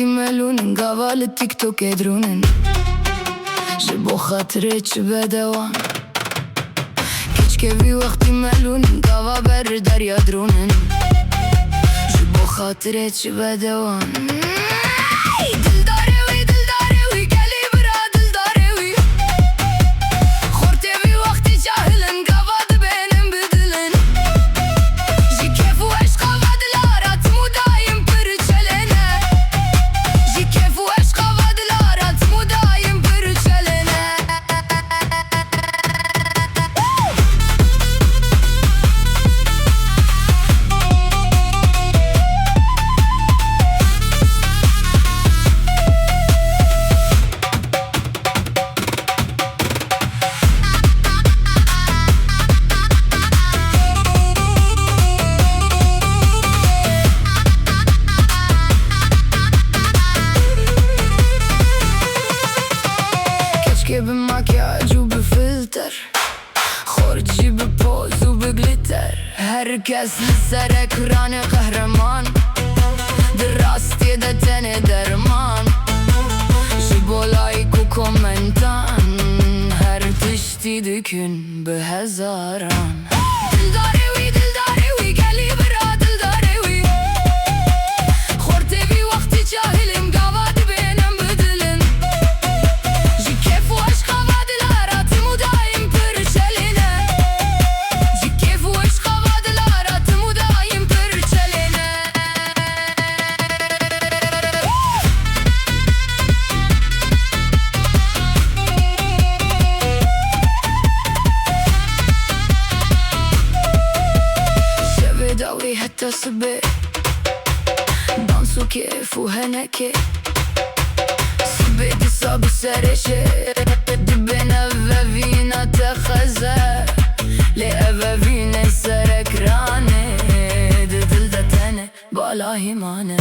وقتی ملونن گوال تیک توک درونن جبو خاطره چه بدوان کچکوی وقتی ملونن گوا بر دریا درونن جبو خاطره چه بدوان بمكياج وبفلتر خارجي ببوز وبجليتر هركز لسر اكران قهرمان دراستي ده تاني درمان جيبو لايك وكومنتان هر تشتي دكن بهزاران دلداري وي دلداري وي قالي برا دلداري وي خورتي في وقتي جاهلم قواد بينم بدلن جي كيف واش قواد الارات مدايم برشلنا جي كيف واش قواد الارات مدايم برشلنا شبه داوي حتى صبي دانسو كيف وهنا كيف صبي تصاب سرشي دبنا فينا تخزر لأبا فينا سرك راني دل دتاني بالا هيماني